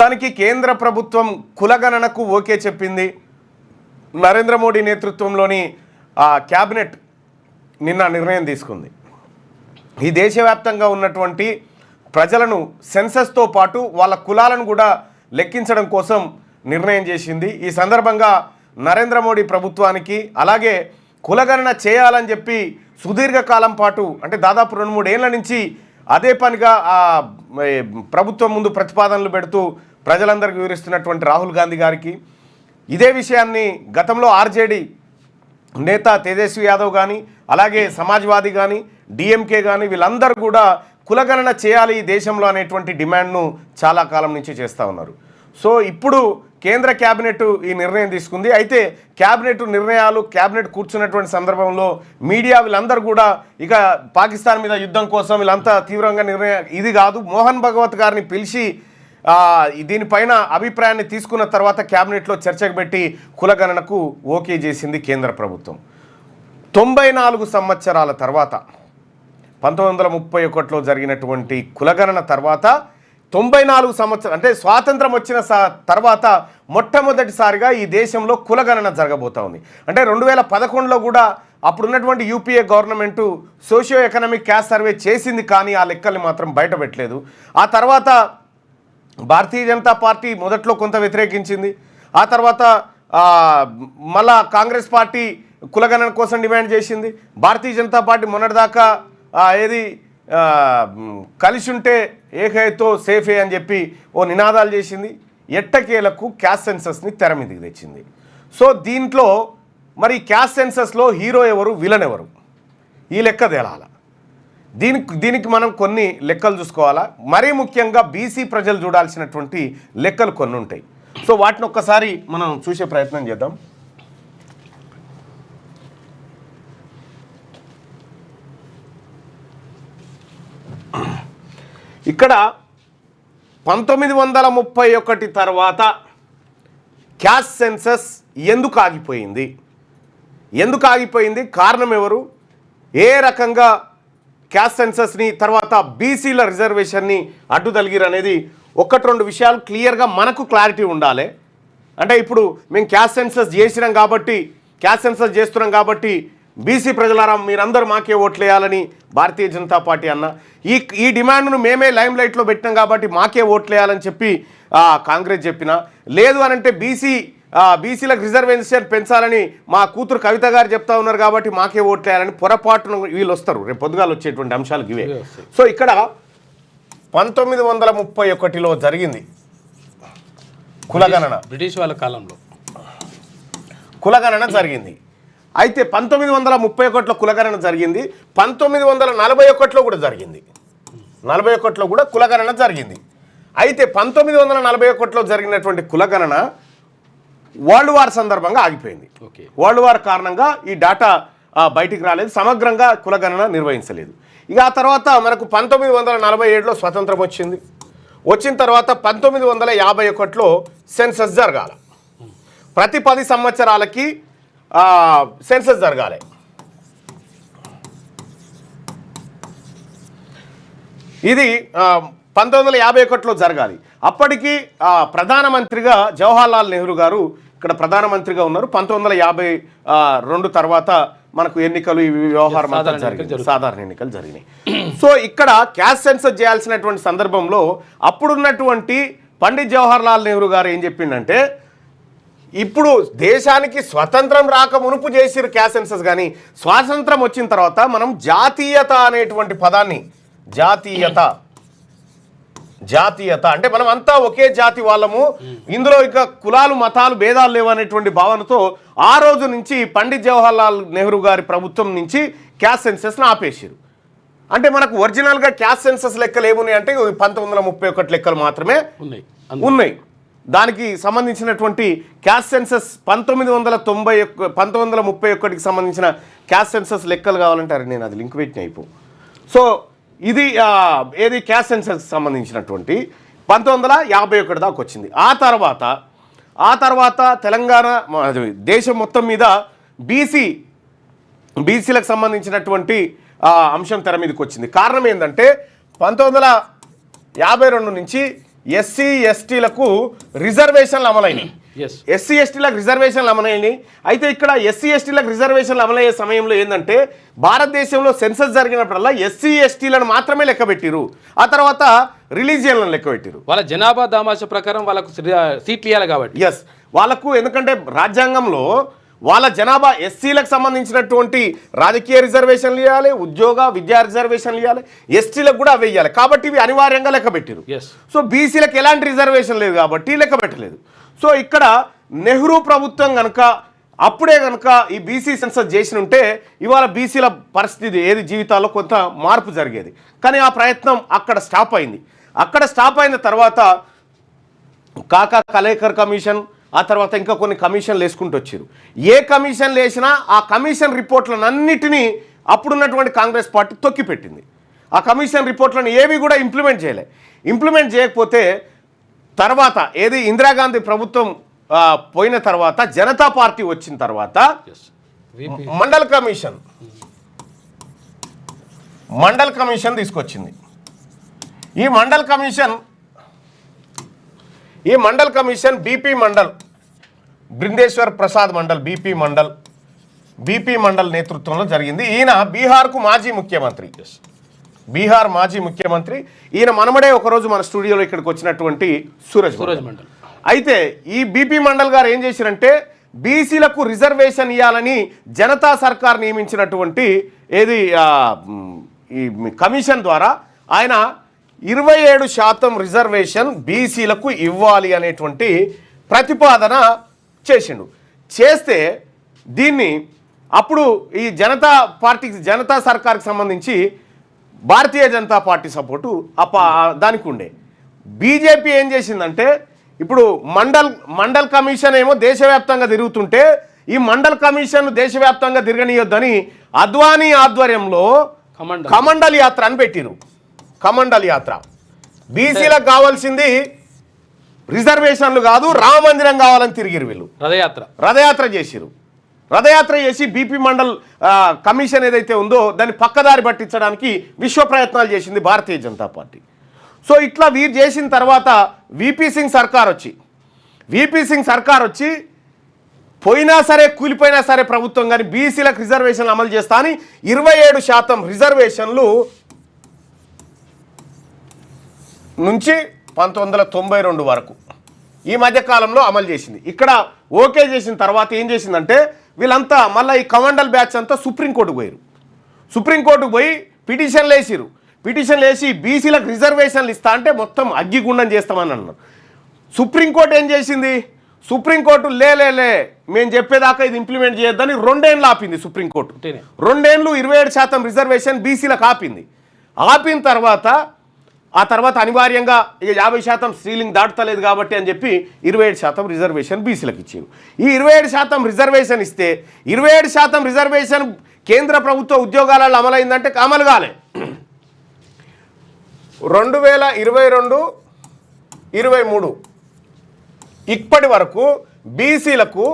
దానికి కేంద్ర ప్రభుత్వం కులగణనకు ఓకే చెప్పింది. నరేంద్ర మోడీ నేతృత్వంలోని క్యాబినెట్ నిన్న నిర్ణయం తీసుకుంది. ఈ దేశవ్యాప్తంగా ఉన్నటువంటి ప్రజలను సెన్సస్తో పాటు వాళ్ళ కులాలను కూడా లెక్కించడం కోసం నిర్ణయం చేసింది. ఈ సందర్భంగా నరేంద్ర మోడీ ప్రభుత్వానికి అలాగే కులగణన చేయాలని చెప్పి సుదీర్ఘకాలం పాటు అంటే దాదాపు 2-3 ఏళ్ల నుంచి అదే పనిగా ప్రభుత్వం ముందు ప్రతిపాదనలు పెడుతూ ప్రజలందరికీ వివరిస్తున్నటువంటి రాహుల్ గాంధీ గారికి ఇదే విషయాన్ని గతంలో ఆర్జేడీ నేత తేజస్వి యాదవ్ కానీ అలాగే సమాజ్వాదీ కానీ డిఎంకే కానీ వీళ్ళందరూ కూడా కులగణన చేయాలి ఈ దేశంలో అనేటువంటి డిమాండ్ను చాలా కాలం నుంచి చేస్తూ ఉన్నారు. సో ఇప్పుడు కేంద్ర క్యాబినెట్ ఈ నిర్ణయం తీసుకుంది. అయితే క్యాబినెట్ కూర్చున్నటువంటి సందర్భంలో మీడియా వీళ్ళందరూ కూడా ఇక పాకిస్తాన్ మీద యుద్ధం కోసం వీళ్ళంతా తీవ్రంగా ఇది కాదు, మోహన్ భగవత్ గారిని పిలిచి దీనిపైన అభిప్రాయాన్ని తీసుకున్న తర్వాత క్యాబినెట్లో చర్చకు పెట్టి కులగణనకు ఓకే చేసింది కేంద్ర ప్రభుత్వం. 94 సంవత్సరాల తర్వాత 1931లో జరిగినటువంటి కులగణన తర్వాత 94 సంవత్సరాలు అంటే స్వాతంత్రం వచ్చిన తర్వాత మొట్టమొదటిసారిగా ఈ దేశంలో కులగణన జరగబోతా ఉంది. అంటే 2011లో కూడా అప్పుడున్నటువంటి UPA government socio economic caste survey చేసింది, కానీ ఆ లెక్కల్ని మాత్రం బయట పెట్టలేదు. ఆ తర్వాత భారతీయ జనతా పార్టీ మొదట్లో కొంత వ్యతిరేకించింది. ఆ తర్వాత మళ్ళా కాంగ్రెస్ పార్టీ కులగణన కోసం డిమాండ్ చేసింది. భారతీయ జనతా పార్టీ మొన్నటిదాకా కలిసి ఉంటే ఏకైతో సేఫే అని చెప్పి ఓ నినాదాలు చేసింది. ఎట్టకేలకు క్యాస్ట్ సెన్సస్ని తెర మీదకి తెచ్చింది. సో దీంట్లో మరి క్యాస్ట్ సెన్సస్లో హీరో ఎవరు, విలన్ ఎవరు, ఈ లెక్క తేలాల. దీనికి మనం కొన్ని లెక్కలు చూసుకోవాలా. మరీ ముఖ్యంగా బీసీ ప్రజలు చూడాల్సినటువంటి లెక్కలు కొన్ని ఉంటాయి. సో వాటిని ఒక్కసారి మనం చూసే ప్రయత్నం చేద్దాం. ఇక్కడ 1931 తర్వాత క్యాస్ట్ సెన్సస్ ఎందుకు ఆగిపోయింది, కారణం ఎవరు, ఏ రకంగా క్యాస్ట్ సెన్సస్ని తర్వాత బీసీల రిజర్వేషన్ని అడ్డుతలిగిరు అనేది 1-2 విషయాలు క్లియర్గా మనకు క్లారిటీ ఉండాలి. అంటే ఇప్పుడు మేము క్యాస్ట్ సెన్సస్ చేస్తున్నాం కాబట్టి బీసీ ప్రజలారా మీరందరూ మాకే ఓట్లు వేయాలని భారతీయ జనతా పార్టీ అన్న, ఈ డిమాండ్ను మేమే లైమ్ లైట్లో పెట్టినాం కాబట్టి మాకే ఓట్లు వేయాలని చెప్పి కాంగ్రెస్ చెప్పినా, లేదు అని అంటే బీసీలకు రిజర్వేషన్ పెంచాలని మా కూతురు కవిత గారు చెప్తా ఉన్నారు కాబట్టి మాకే ఓట్లు వేయాలని పొరపాటును వీళ్ళు వస్తారు. రేపు పొద్దుగాలు వచ్చేటువంటి అంశాలకు ఇవే. సో ఇక్కడ 1931లో జరిగింది కులగణన, బ్రిటిష్ వాళ్ళ కాలంలో కులగణన జరిగింది. అయితే 1931లో కులగణన జరిగింది, 1941లో కూడా జరిగింది. 41లో కూడా కులగణన జరిగింది. అయితే 1941లో జరిగినటువంటి కులగణన వరల్డ్ వార్ సందర్భంగా ఆగిపోయింది. వరల్డ్ వార్ కారణంగా ఈ డేటా బయటికి రాలేదు, సమగ్రంగా కులగణన నిర్వహించలేదు. ఇక ఆ తర్వాత మనకు 1947లో స్వతంత్రం వచ్చిన తర్వాత 1951లో సెన్సస్ జరగాల. ప్రతి 10 సంవత్సరాలకి సెన్సస్ జరగాలి. ఇది 1951లో జరగాలి. అప్పటికి ప్రధానమంత్రిగా జవహర్లాల్ నెహ్రూ గారు ఇక్కడ ప్రధానమంత్రిగా ఉన్నారు. 1952 తర్వాత మనకు ఎన్నికలు ఈ వ్యవహారం సాధారణ ఎన్నికలు జరిగినాయి. సో ఇక్కడ క్యాస్ట్ సెన్సస్ చేయాల్సినటువంటి సందర్భంలో అప్పుడున్నటువంటి పండిత్ జవహర్లాల్ నెహ్రూ గారు ఏం చెప్పిండంటే, ఇప్పుడు దేశానికి స్వతంత్రం రాక మునుపు చేసిరు క్యాస్ట్ సెన్సస్, కానీ స్వాతంత్రం వచ్చిన తర్వాత మనం జాతీయత అనేటువంటి పదాన్ని జాతీయత అంటే మనం అంతా ఒకే జాతి వాళ్ళము, ఇందులో ఇక కులాలు మతాలు భేదాలు లేవు అనేటువంటి భావనతో ఆ రోజు నుంచి పండిత్ జవహర్లాల్ నెహ్రూ గారి ప్రభుత్వం నుంచి క్యాస్ట్ సెన్సస్ను ఆపేసారు. అంటే మనకు ఒరిజినల్గా క్యాస్ట్ సెన్సస్ లెక్కలు ఏమున్నాయి అంటే 1931 లెక్కలు మాత్రమే ఉన్నాయి. దానికి సంబంధించినటువంటి క్యాస్ట్ సెన్సస్ 1931కి సంబంధించిన క్యాస్ట్ సెన్సస్ లెక్కలు కావాలంటారు. నేను అది లింక్ పెట్టిన అయిపో. సో ఇది ఏది క్యాస్ట్ సెన్సస్ సంబంధించినటువంటి 1951 దాకా వచ్చింది. ఆ తర్వాత తెలంగాణ దేశం మొత్తం మీద బీసీలకు సంబంధించినటువంటి అంశం తెర మీదకి వచ్చింది. కారణం ఏంటంటే 1952 నుంచి ఎస్సీ ఎస్టీలకు రిజర్వేషన్లు అమలైనవి. ఎస్సీ ఎస్టీలకు రిజర్వేషన్లు అమలైనవి. అయితే ఇక్కడ ఎస్సీ ఎస్టీలకు రిజర్వేషన్లు అమలయ్యే సమయంలో ఏంటంటే భారతదేశంలో సెన్సస్ జరిగినప్పుడల్లా ఎస్సీ ఎస్టీలను మాత్రమే లెక్కబెట్టిరు, ఆ తర్వాత రిలీజియన్లను లెక్కబెట్టిరు. వాళ్ళ జనాభా దామాష ప్రకారం వాళ్ళకు సీట్లు ఇవ్వాలి కాబట్టి. ఎస్, వాళ్ళకు ఎందుకంటే రాజ్యాంగంలో వాళ్ళ జనాభా ఎస్సీలకు సంబంధించినటువంటి రాజకీయ రిజర్వేషన్లు ఇవ్వాలి, ఉద్యోగ విద్యా రిజర్వేషన్లు ఇవ్వాలి, ఎస్టీలకు కూడా అవి ఇవ్వాలి. కాబట్టి ఇవి అనివార్యంగా లెక్కబెట్టారు. సో బీసీలకు ఎలాంటి రిజర్వేషన్ లేదు కాబట్టి లెక్క పెట్టలేదు. సో ఇక్కడ నెహ్రూ ప్రభుత్వం కనుక అప్పుడే కనుక ఈ బీసీ సెన్సస్ చేసి ఉంటే ఇవాళ బీసీల పరిస్థితి ఏది జీవితాల్లో కొంత మార్పు జరిగేది. కానీ ఆ ప్రయత్నం అక్కడ స్టాప్ అయింది. అక్కడ స్టాప్ అయిన తర్వాత కాకా కలేకర్ కమిషన్, ఆ తర్వాత ఇంకా కొన్ని కమిషన్లు వేసుకుంటూ వచ్చారు. ఏ కమిషన్లు వేసినా ఆ కమిషన్ రిపోర్ట్లన్నిటినీ అప్పుడున్నటువంటి కాంగ్రెస్ పార్టీ తొక్కిపెట్టింది. ఆ కమిషన్ రిపోర్ట్లను ఏవి కూడా ఇంప్లిమెంట్ చేయలే. ఇంప్లిమెంట్ చేయకపోతే తర్వాత ఏది ఇందిరాగాంధీ ప్రభుత్వం పోయిన తర్వాత జనతా పార్టీ వచ్చిన తర్వాత మండల్ కమిషన్ తీసుకొచ్చింది. ఈ Mandal commission BP Mandal, Brindeshwar Prasad Mandal, BP Mandal నేతృత్వంలో జరిగింది. ఈయన బీహార్కు మాజీ ముఖ్యమంత్రి, బీహార్ మాజీ ముఖ్యమంత్రి. ఈయన మనమడే ఒకరోజు మన స్టూడియోలో ఇక్కడికి వచ్చినటువంటి సూరజ్ మండల్. అయితే ఈ బీపీ మండల్ గారు ఏం చేశారంటే బీసీలకు రిజర్వేషన్ ఇవ్వాలని జనతా సర్కార్ నియమించినటువంటి ఏది ఈ కమిషన్ ద్వారా ఆయన 27% రిజర్వేషన్ బీసీలకు ఇవ్వాలి అనేటువంటి ప్రతిపాదన చేసిండు. చేస్తే దీన్ని అప్పుడు ఈ జనతా సర్కార్కి సంబంధించి భారతీయ జనతా పార్టీ సపోర్టు దానికి ఉండే. బీజేపీ ఏం చేసిందంటే ఇప్పుడు మండల్ కమిషన్ ఏమో దేశవ్యాప్తంగా తిరుగుతుంటే ఈ మండల్ కమిషన్ దేశవ్యాప్తంగా తిరగనీయొద్దని అద్వానీ ఆధ్వర్యంలో కమండల్ యాత్ర అని పెట్టిరు. కమండల్ యాత్ర బీసీలకు కావాల్సింది రిజర్వేషన్లు కాదు, రామ మందిరం కావాలని తిరిగిరు వీళ్ళు. రథయాత్ర చేసిరు. రథయాత్ర చేసి బీపీ మండల్ కమిషన్ ఏదైతే ఉందో దాన్ని పక్కదారి పట్టించడానికి విశ్వ ప్రయత్నాలు చేసింది భారతీయ జనతా పార్టీ. సో ఇట్లా వీరు చేసిన తర్వాత వీపీ సింగ్ సర్కార్ వచ్చి పోయినా సరే కూలిపోయినా సరే ప్రభుత్వం కానీ బీసీలకు రిజర్వేషన్లు అమలు చేస్తా అని 27% రిజర్వేషన్లు నుంచి 1992 వరకు ఈ మధ్యకాలంలో అమలు చేసింది. ఇక్కడ ఓకే చేసిన తర్వాత ఏం చేసిందంటే వీళ్ళంతా మళ్ళీ ఈ కమండల్ బ్యాచ్ అంతా సుప్రీంకోర్టుకు పోయారు. సుప్రీంకోర్టుకు పోయి పిటిషన్లు వేసి బీసీలకు రిజర్వేషన్లు ఇస్తా అంటే మొత్తం అగ్గిగుండం చేస్తామని అన్నారు. సుప్రీంకోర్టు ఏం చేసింది? సుప్రీంకోర్టు లే మేము చెప్పేదాకా ఇది ఇంప్లిమెంట్ చేయొద్దని 2 ఏళ్ళు ఆపింది సుప్రీంకోర్టు. 2 ఏళ్ళు 27% రిజర్వేషన్ బీసీలకు ఆపిన తర్వాత అనివార్యంగా ఇక 50% స్త్రీలింగ్ దాటుతలేదు కాబట్టి అని చెప్పి 27% రిజర్వేషన్ బీసీలకు ఇచ్చారు. ఈ 27% రిజర్వేషన్ ఇస్తే 27% రిజర్వేషన్ కేంద్ర ప్రభుత్వ ఉద్యోగాలలో అమలైందంటే అమలు కాలే. 2022-23 ఇప్పటి వరకు బీసీలకు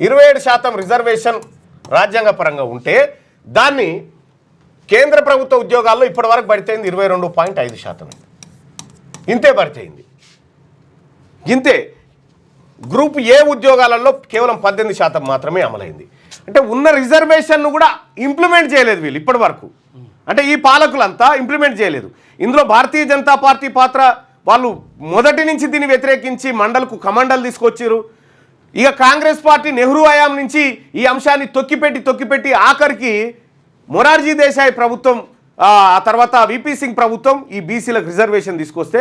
27% రిజర్వేషన్ రాజ్యాంగపరంగా ఉంటే దాన్ని కేంద్ర ప్రభుత్వ ఉద్యోగాల్లో ఇప్పటి వరకు భర్తీ అయింది 22.5%. ఇంతే భర్తీ అయింది. ఇంతే గ్రూప్ ఏ ఉద్యోగాలలో కేవలం 18% మాత్రమే అమలైంది. అంటే ఉన్న రిజర్వేషన్ను కూడా ఇంప్లిమెంట్ చేయలేదు వీళ్ళు ఇప్పటి వరకు. అంటే ఈ పాలకులంతా ఇంప్లిమెంట్ చేయలేదు. ఇందులో భారతీయ జనతా పార్టీ పాత్ర, వాళ్ళు మొదటి నుంచి దీన్ని వ్యతిరేకించి మండల్కు కమండల్ తీసుకొచ్చారు. ఇక కాంగ్రెస్ పార్టీ నెహ్రూ హయాం నుంచి ఈ అంశాన్ని తొక్కిపెట్టి ఆఖరికి మొరార్జీ దేశాయ్ ప్రభుత్వం, ఆ తర్వాత వీపీ సింగ్ ప్రభుత్వం ఈ బీసీలకు రిజర్వేషన్ తీసుకొస్తే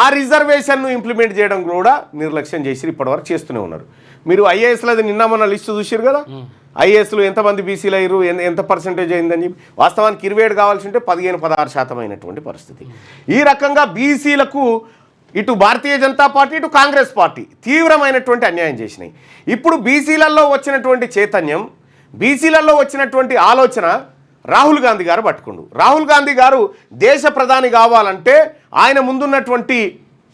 ఆ రిజర్వేషన్ను ఇంప్లిమెంట్ చేయడం కూడా నిర్లక్ష్యం చేసి ఇప్పటివరకు చేస్తూనే ఉన్నారు. మీరు ఐఏఎస్లది నిన్న మొన్న లిస్టు చూసారు కదా, ఐఏఎస్లు ఎంతమంది బీసీలు అయ్యారు, ఎంత పర్సెంటేజ్ అయిందని చెప్పి. వాస్తవానికి 27 కావాల్సి ఉంటే 15-16% అయినటువంటి పరిస్థితి. ఈ రకంగా బీసీలకు ఇటు భారతీయ జనతా పార్టీ ఇటు కాంగ్రెస్ పార్టీ తీవ్రమైనటువంటి అన్యాయం చేసినాయి. ఇప్పుడు బీసీలలో వచ్చినటువంటి చైతన్యం, బీసీలలో వచ్చినటువంటి ఆలోచన రాహుల్ గాంధీ గారు పట్టుకుండు. రాహుల్ గాంధీ గారు దేశ ప్రధాని కావాలంటే ఆయన ముందున్నటువంటి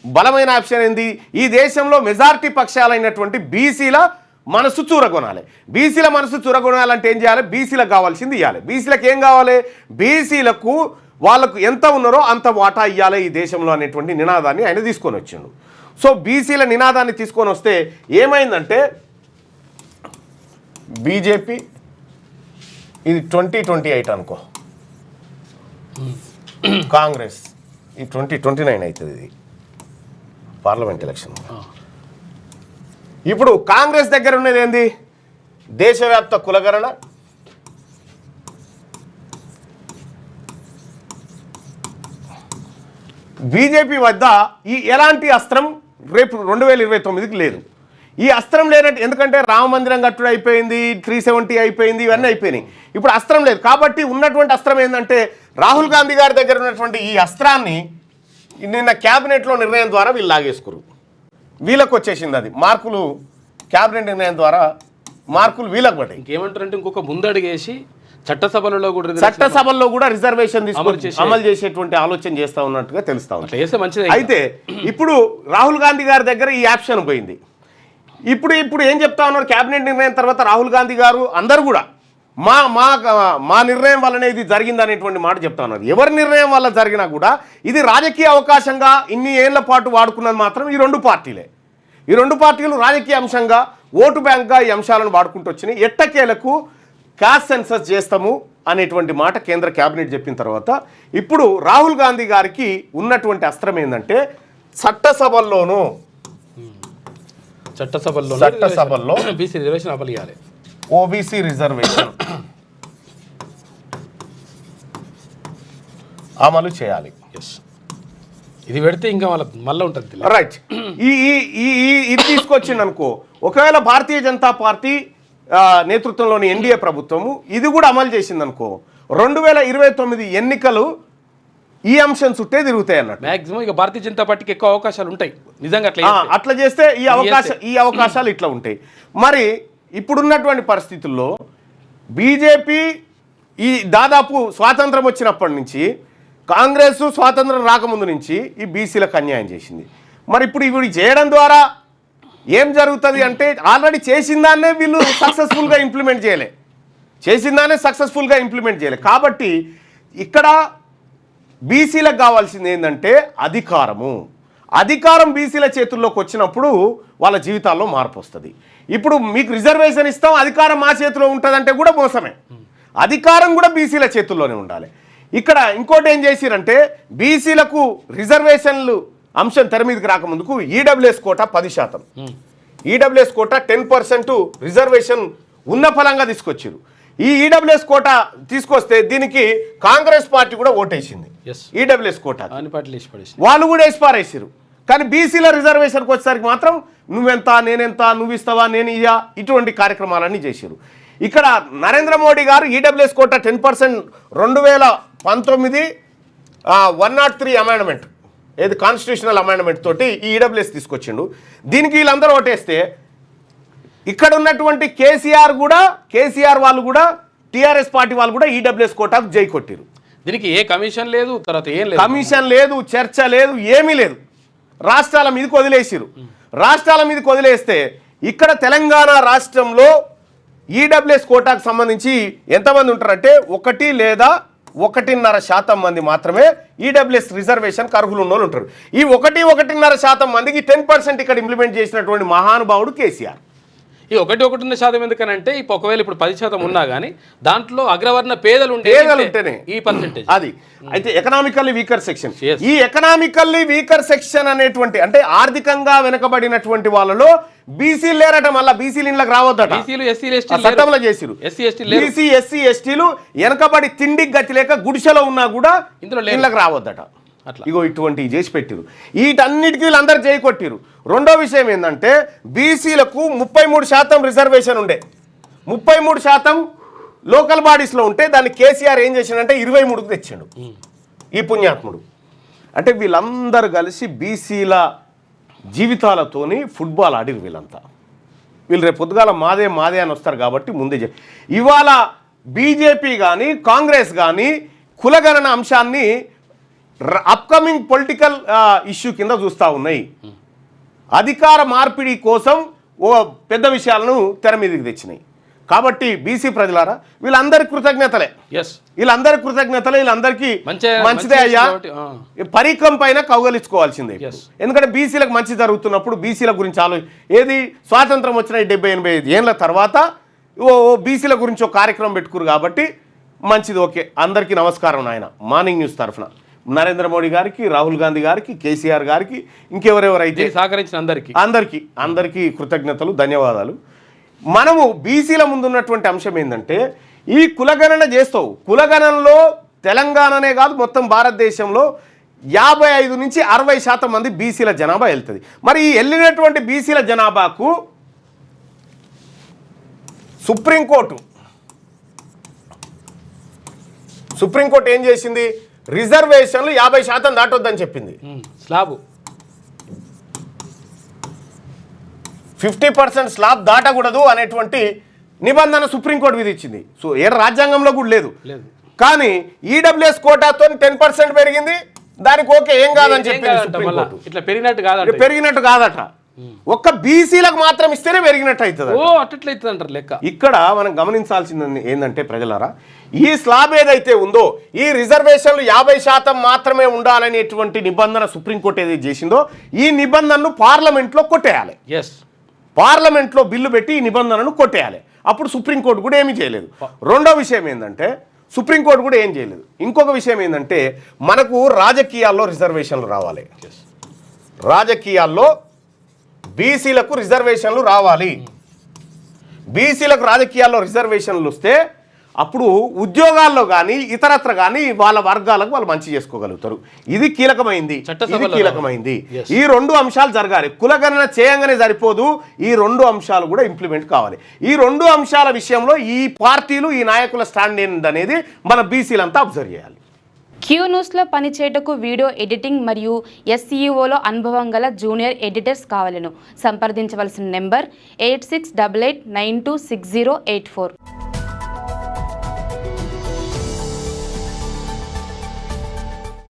బలమైన ఆప్షన్ ఏంది? ఈ దేశంలో మెజారిటీ పక్షాలైనటువంటి బీసీల మనసు చూరగొనాలి. బీసీల మనసు చూరగొనాలంటే ఏం చేయాలి? బీసీలకు కావాల్సింది ఇవ్వాలి. బీసీలకు ఏం కావాలి? బీసీలకు వాళ్ళకు ఎంత ఉన్నారో అంత వాటా ఇవ్వాలి ఈ దేశంలో అనేటువంటి నినాదాన్ని ఆయన తీసుకొని వచ్చిండు. సో బీసీల నినాదాన్ని తీసుకొని వస్తే ఏమైందంటే బీజేపీ ఇది 2028 అనుకో, కాంగ్రెస్ ఈ 2029 అవుతుంది, ఇది పార్లమెంట్ ఎలక్షన్. ఇప్పుడు కాంగ్రెస్ దగ్గర ఉన్నది ఏంది? దేశవ్యాప్త కులగణన, బీజేపీ వద్ద ఈ ఎలాంటి అస్త్రం రేపు 2029కి లేదు. ఈ అస్త్రం లేనట్టు, ఎందుకంటే రామ మందిరం కట్టుడు అయిపోయింది, 370 అయిపోయింది, ఇవన్నీ అయిపోయినాయి. ఇప్పుడు అస్త్రం లేదు కాబట్టి ఉన్నటువంటి అస్త్రం ఏంటంటే రాహుల్ గాంధీ గారి దగ్గర ఉన్నటువంటి ఈ అస్త్రాన్ని నిన్న క్యాబినెట్లో నిర్ణయం ద్వారా వీళ్ళు లాగేసుకురు. వీళ్ళకు వచ్చేసింది అది మార్కులు, క్యాబినెట్ నిర్ణయం ద్వారా మార్కులు వీళ్ళకి పడ్డాయి. ఇంకేమంటారంటే ఇంకొక ముందడుగేసి చట్టసభల్లో కూడా రిజర్వేషన్ తీసుకొని అమలు చేసేటువంటి ఆలోచన చేస్తా ఉన్నట్టుగా తెలుస్తా ఉంది. మంచిది. అయితే ఇప్పుడు రాహుల్ గాంధీ గారి దగ్గర ఈ ఆప్షన్ పోయింది. ఇప్పుడు ఏం చెప్తా ఉన్నారు? క్యాబినెట్ నిర్ణయం తర్వాత రాహుల్ గాంధీ గారు అందరూ కూడా మా నిర్ణయం వల్లనే ఇది జరిగింది అనేటువంటి మాట చెప్తా ఉన్నారు. ఎవరి నిర్ణయం వల్ల జరిగినా కూడా ఇది రాజకీయ అవకాశంగా ఇన్ని ఏళ్ల పాటు వాడుకున్నది మాత్రం ఈ రెండు పార్టీలే. ఈ రెండు పార్టీలు రాజకీయ అంశంగా, ఓటు బ్యాంక్గా ఈ అంశాలను వాడుకుంటూ వచ్చినాయి. ఎట్టకేలకు క్యాస్ట్ సెన్సస్ చేస్తాము అనేటువంటి మాట కేంద్ర క్యాబినెట్ చెప్పిన తర్వాత ఇప్పుడు రాహుల్ గాంధీ గారికి ఉన్నటువంటి అస్త్రం ఏంటంటే చట్టసభల్లో బీసీ రిజర్వేషన్ అమలు చేయాలి. ఓబీసీ రిజర్వేషన్ అమలు చేయాలి. ఇది పెడితే ఇంకా మళ్ళీ ఉంటుంది. రైట్. ఇది తీసుకొచ్చింది అనుకో, ఒకవేళ భారతీయ జనతా పార్టీ నేతృత్వంలోని ఎన్డీఏ ప్రభుత్వము ఇది కూడా అమలు చేసింది అనుకో, 2029 ఎన్నికలు ఈ అంశం చుట్టే తిరుగుతాయి అన్నట్టు. మాక్సిమం ఇక భారతీయ జనతా పార్టీకి ఎక్కువ అవకాశాలు ఉంటాయి నిజంగా. అట్లా చేస్తే ఈ అవకాశాలు ఇట్లా ఉంటాయి. మరి ఇప్పుడున్నటువంటి పరిస్థితుల్లో బీజేపీ ఈ దాదాపు స్వాతంత్రం వచ్చినప్పటి నుంచి, కాంగ్రెస్ స్వాతంత్రం రాకముందు నుంచి ఈ బీసీలకు అన్యాయం చేసింది. మరి ఇప్పుడు ఇవి చేయడం ద్వారా ఏం జరుగుతుంది అంటే, ఆల్రెడీ చేసిన దాన్నే వీళ్ళు సక్సెస్ఫుల్గా ఇంప్లిమెంట్ చేయలే. కాబట్టి ఇక్కడ బీసీలకు కావాల్సింది ఏంటంటే అధికారం బీసీల చేతుల్లోకి వచ్చినప్పుడు వాళ్ళ జీవితాల్లో మార్పు వస్తుంది. ఇప్పుడు మీకు రిజర్వేషన్ ఇస్తాం, అధికారం మా చేతిలో ఉంటుందంటే కూడా మోసమే. అధికారం కూడా బీసీల చేతుల్లోనే ఉండాలి. ఇక్కడ ఇంకోటి ఏం చేసిరంటే, బీసీలకు రిజర్వేషన్లు అంశం తెర మీదకి రాకముందుకు EWS quota 10%, EWS quota 10% reservation ఉన్న ఫలంగా తీసుకొచ్చారు. ఈ ఈడబ్ల్యూఎస్ కోటా తీసుకొస్తే దీనికి కాంగ్రెస్ పార్టీ కూడా ఓటేసింది. ఈడబ్ల్యూఎస్ కోటా వాళ్ళు కూడా వేసిపారేసారు. కానీ బీసీల రిజర్వేషన్కి వచ్చేసరికి మాత్రం నువ్వెంత, నేనెంత, నువ్వు ఇస్తావా, నేను ఇయ్యా, ఇటువంటి కార్యక్రమాలన్నీ చేశారు. ఇక్కడ నరేంద్ర మోడీ గారు ఈడబ్ల్యూఎస్ కోటా 10% 2019 103 అమెండ్మెంట్, ఏది కాన్స్టిట్యూషనల్ అమెండ్మెంట్ తోటి ఈ ఈడబ్ల్యూఎస్ తీసుకొచ్చిండు. దీనికి వీళ్ళందరూ ఓటేస్తే ఇక్కడ ఉన్నటువంటి కేసీఆర్ వాళ్ళు కూడా, టీఆర్ఎస్ పార్టీ వాళ్ళు కూడా ఈడబ్ల్యూఎస్ కోటాకు జై కొట్టిరు. దీనికి ఏ కమిషన్ లేదు, తర్వాత ఏం లేదు, కమిషన్ లేదు, చర్చ లేదు, ఏమీ లేదు. రాష్ట్రాల మీదకి వదిలేసిరు. రాష్ట్రాల మీదకి వదిలేస్తే ఇక్కడ తెలంగాణ రాష్ట్రంలో ఈడబ్ల్యూఎస్ కోటాకు సంబంధించి ఎంతమంది ఉంటారంటే 1 లేదా 1.5% మంది మాత్రమే ఈడబ్ల్యూఎస్ రిజర్వేషన్కి అర్హులు ఉన్న వాళ్ళు ఉంటారు. ఈ 1.5% మందికి 10% ఇక్కడ ఇంప్లిమెంట్ చేసినటువంటి మహానుభావుడు కేసీఆర్. ఈ 1.1% ఎందుకనంటే ఒకవేళ ఇప్పుడు 10% ఉన్నా కానీ దాంట్లో అగ్రవర్ణ పేదలు ఉంటేనే ఈ పర్సెంటేజ్ అది. అయితే ఎకనామికల్లీ వీకర్ సెక్షన్, ఈ ఎకనామికల్లీ వీకర్ సెక్షన్ అనేటువంటి, అంటే ఆర్థికంగా వెనుకబడినటువంటి వాళ్ళలో బీసీలు లేరట. మళ్ళీ బీసీలు ఇళ్ళకి రావద్దట, చట్టంలో చేసిరు. బీసీ ఎస్సీ ఎస్టీలు వెనకబడి తిండికి గతి లేక గుడిసెలో ఉన్నా కూడా ఇందులో ఇళ్ళకి రావద్దట. ఇగో ఇటువంటివి చేసి పెట్టిరు. వీటన్నిటికీ వీళ్ళందరూ చేయి కొట్టిరు. రెండో విషయం ఏంటంటే, బీసీలకు 33% రిజర్వేషన్ ఉండే, 33% లోకల్ బాడీస్లో ఉంటే దాన్ని కేసీఆర్ ఏం చేసిండంటే 23కు తెచ్చిండు ఈ పుణ్యాత్ముడు. అంటే వీళ్ళందరూ కలిసి బీసీల జీవితాలతోని ఫుట్బాల్ ఆడిరు వీళ్ళంతా. వీళ్ళు రేపు పొద్దుగాల మాదే అని వస్తారు కాబట్టి ముందే ఇవాళ బీజేపీ కానీ కాంగ్రెస్ కానీ కులగణన అంశాన్ని అప్కమింగ్ పొలిటికల్ ఇష్యూ కింద చూస్తూ ఉన్నాయి. అధికార మార్పిడి కోసం ఓ పెద్ద విషయాలను తెర మీదకి తెచ్చినాయి. కాబట్టి బీసీ ప్రజలారా వీళ్ళందరి కృతజ్ఞతలే, ఎస్ వీళ్ళందరి కృతజ్ఞతలే, వీళ్ళందరికీ మంచిదే అయ్యా, పరీక్షం పైన కౌగలించుకోవాల్సిందే. ఎందుకంటే బీసీలకు మంచి జరుగుతున్నప్పుడు బీసీల గురించి ఏది స్వాతంత్రం వచ్చిన 70-85 ఏళ్ళ తర్వాత బీసీల గురించి ఒక కార్యక్రమం పెట్టుకురు కాబట్టి మంచిది. ఓకే, అందరికీ నమస్కారం నాయన. మార్నింగ్ న్యూస్ తరఫున నరేంద్ర మోడీ గారికి, రాహుల్ గాంధీ గారికి, కేసీఆర్ గారికి, ఇంకెవరెవరైతే సహకరించిన అందరికీ కృతజ్ఞతలు, ధన్యవాదాలు. మనము బీసీల ముందున్నటువంటి అంశం ఏంటంటే ఈ కులగణన చేస్తావు. కులగణనలో తెలంగాణనే కాదు మొత్తం భారతదేశంలో 55 నుంచి 60% మంది బీసీల జనాభా వెళ్తుంది. మరి ఈ వెళ్ళినటువంటి బీసీల జనాభాకు సుప్రీంకోర్టు ఏం చేసింది? రిజర్వేషన్లు 50% దాటొద్దని చెప్పింది. స్లాబ్ 50% స్లాబ్ దాటకూడదు అనేటువంటి నిబంధన సుప్రీంకోర్టు విధించింది. సో రాజ్యాంగంలో కూడా లేదు. కానీ ఈడబ్ల్యూఎస్ కోటాతో 10% పెరిగింది, దానికి ఓకే ఏం కాదని చెప్పింది సుప్రీంకోర్టు. ఇట్లా పెరిగినట్టు కాదట, ఒక్క బీసీలకు మాత్రం ఇస్తేనే పెరిగినట్టు అవుతుంది. లెక్క. ఇక్కడ మనం గమనించాల్సింది ఏంటంటే ప్రజలారా, ఈ స్లాబ్ ఏదైతే ఉందో ఈ రిజర్వేషన్లు 50% మాత్రమే ఉండాలనేటువంటి నిబంధన సుప్రీంకోర్టు ఏదైతే చేసిందో ఈ నిబంధనను పార్లమెంట్లో కొట్టేయాలి. పార్లమెంట్లో బిల్లు పెట్టి ఈ నిబంధనను కొట్టేయాలి. అప్పుడు సుప్రీంకోర్టు కూడా ఏమీ చేయలేదు. రెండో విషయం ఏంటంటే సుప్రీంకోర్టు కూడా ఏం చేయలేదు. ఇంకొక విషయం ఏంటంటే మనకు రాజకీయాల్లో రిజర్వేషన్లు రావాలి. రాజకీయాల్లో బీసీలకు రిజర్వేషన్లు రావాలి. బీసీలకు రాజకీయాల్లో రిజర్వేషన్లు వస్తే అప్పుడు ఉద్యోగాల్లో కానీ ఇతరత్ర కానీ వాళ్ళ వర్గాలకు వాళ్ళు మంచి చేసుకోగలుగుతారు. ఇది కీలకమైంది. ఈ 2 అంశాలు జరగాలి. కులగణన చేయంగానే సరిపోదు, ఈ 2 అంశాలు కూడా ఇంప్లిమెంట్ కావాలి. ఈ 2 అంశాల విషయంలో ఈ పార్టీలు, ఈ నాయకుల స్టాండ్ ఏంటనేది మన బీసీలంతా అబ్జర్వ్ చేయాలి. క్యూ న్యూస్లో పనిచేయటకు వీడియో ఎడిటింగ్ మరియు SEOలో అనుభవం గల జూనియర్ ఎడిటర్స్ కావాలను సంప్రదించవలసిన నెంబర్ 8688926084.